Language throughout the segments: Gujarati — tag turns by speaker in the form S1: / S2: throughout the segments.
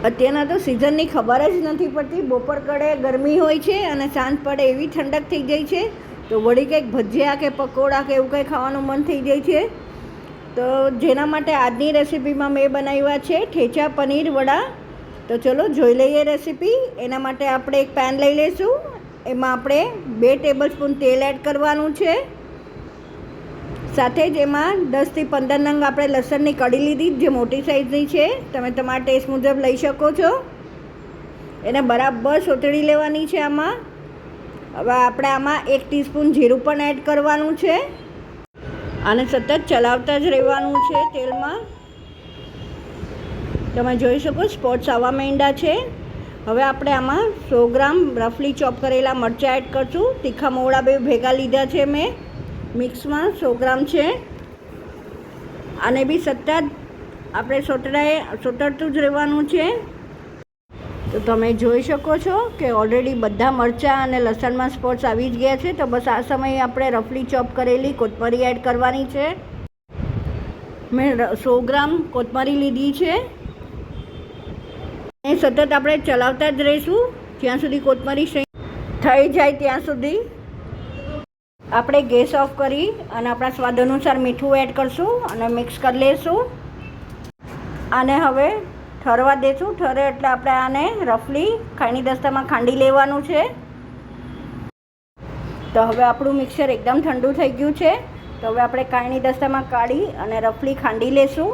S1: અત્યારના તો સિઝનની ખબર જ નથી પડતી. બપોર કડે ગરમી હોય છે અને સાંજ પડે એવી ઠંડક થઈ જાય છે, તો વળી કંઈક ભજીયા કે પકોડા કે એવું કંઈ ખાવાનું મન થઈ જાય છે. તો જેના માટે આજની રેસીપીમાં મેં બનાવ્યા છે ઠેચા પનીર વડા. તો ચલો જોઈ લઈએ રેસીપી. એના માટે આપણે એક પેન લઈ લઈશું. એમાં આપણે 2 ટેબલ સ્પૂન તેલ એડ કરવાનું છે. સાથે જ એમાં 10થી 15 નંગ આપણે લસણની કળી લીધી, જે મોટી સાઈઝની છે. તમે તમારા ટેસ્ટ મુજબ લઈ શકો છો. એને બરાબર સોતળી લેવાની છે આમાં. હવે આપણે આમાં 1 ટીસ્પૂન જીરું પણ એડ કરવાનું છે અને સતત ચલાવતા જ રહેવાનું છે તેલમાં. તમે જોઈ શકો સ્પોટ્સ આવવા માંડ્યા છે. હવે આપણે આમાં 100 ગ્રામ રફલી ચોપ કરેલા મરચાં એડ કરશું. તીખા મોવડા બે ભેગા લીધા છે મેં, મિક્સમાં 100 ગ્રામ છે. આને બી સતત આપણે સોતરતું જ રહેવાનું છે. તો તમે જોઈ શકો છો કે ઓલરેડી બધા મરચાં અને લસણમાં સ્પોટ્સ આવી જ ગયા છે. તો બસ આ સમયે આપણે રફલી ચોપ કરેલી કોથમરી એડ કરવાની છે. મેં 100 ગ્રામ કોથમરી લીધી છે. એ સતત આપણે ચલાવતા જ રહીશું જ્યાં સુધી કોથમરી થઈ જાય ત્યાં સુધી. આપણે ગેસ ઓફ કરી અને આપણા સ્વાદ અનુસાર મીઠું એડ કરશું અને મિક્સ કરી લઈશું. આને હવે ઠરવા દઈશું. ઠરે એટલે આપણે આને રફલી ખાયણી દસ્તામાં ખાંડી લેવાનું છે. તો હવે આપણું મિક્સર એકદમ ઠંડુ થઈ ગયું છે. તો હવે આપણે ખાયણી દસ્તામાં કાઢી અને રફલી ખાંડી લઈશું.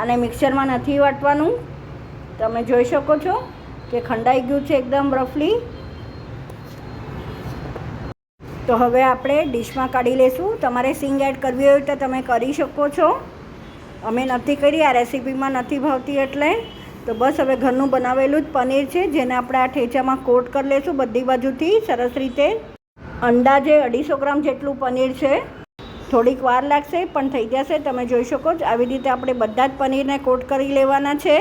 S1: અને મિક્સરમાં નથી વાટવાનું. તમે જોઈ શકો છો કે ખંડાઈ ગયું છે એકદમ રફલી. તો હવે આપણે ડીશમાં કાઢી લઈશું. તમારે સિંગ એડ કરવી હોય તો તમે કરી શકો છો. અમે નથી કરી, આ રેસીપીમાં નથી ભાવતી એટલે. તો બસ હવે ઘરનું બનાવેલું જ પનીર છે, જેને આપણે આ ઠેચામાં કોટ કરી લઈશું બધી બાજુથી સરસ રીતે. અંદાજે 250 ગ્રામ જેટલું પનીર છે. થોડીક વાર લાગશે પણ થઈ જશે. તમે જોઈ શકો છો આવી રીતે આપણે બધા જ પનીરને કોટ કરી લેવાના છે.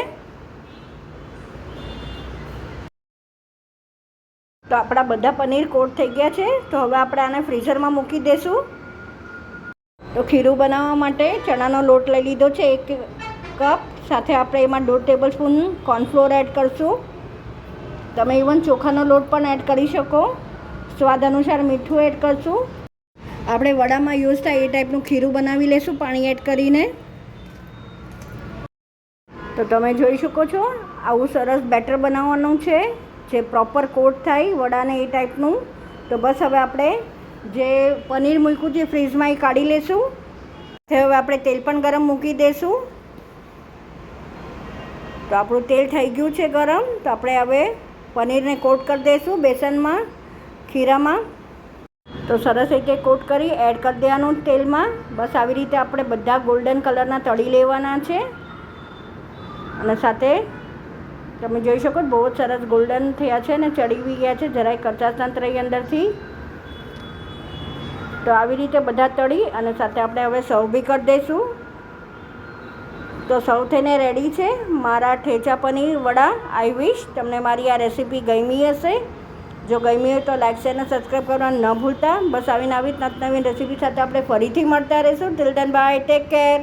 S1: તો આપણા બધા પનીર કોટ થઈ ગયા છે. તો હવે આપણે આને ફ્રીઝરમાં મૂકી દઈશું. તો ખીરું બનાવવા માટે ચણાનો લોટ લઈ લીધો છે 1 કપ. સાથે આપણે એમાં 1.5 ટેબલ સ્પૂન કોર્નફ્લોર એડ કરશું. તમે ઇવન ચોખાનો લોટ પણ એડ કરી શકો. સ્વાદ અનુસાર મીઠું એડ કરશું. આપણે વડામાં યુઝ થાય એ ટાઈપનું ખીરું બનાવી લઈશું પાણી એડ કરીને. તો તમે જોઈ શકો છો આવું સરસ બેટર બનાવવાનું છે, જે પ્રોપર કોટ થાય વડાને એ ટાઈપનું. તો બસ હવે આપણે જે પનીર મૂક્યું છે ફ્રીઝમાં એ કાઢી લઈશું. હવે આપણે તેલ પણ ગરમ મૂકી દઈશું. તો આપણું તેલ થઈ ગયું છે ગરમ. તો આપણે હવે પનીરને કોટ કરી દઈશું બેસનમાં, ખીરામાં. તો સરસ રીતે કોટ કરી એડ કરી દેવાનું તેલમાં. બસ આવી રીતે આપણે બધા ગોલ્ડન કલરના તળી લેવાના છે. અને સાથે તમે જોઈ શકો બહુ જ સરસ ગોલ્ડન થયા છે ને ચડી બી ગયા છે, જરાય કચાશ નથી રહી અંદરથી. તો આવી રીતે બધા તળી અને સાથે આપણે હવે સર્વ બી કરી દઈશું. તો સર્વ થઈને રેડી છે મારા ઠેચા પનીર વડા. આઈ વિશ તમને મારી આ રેસીપી ગમી હશે. જો ગમી હોય તો લાઈક, શેર અને સબસ્ક્રાઈબ કરવાનું ન ભૂલતા. બસ આવીને આવી નવી રેસીપી સાથે આપણે ફરીથી મળતા રહીશું. Till then by, take care.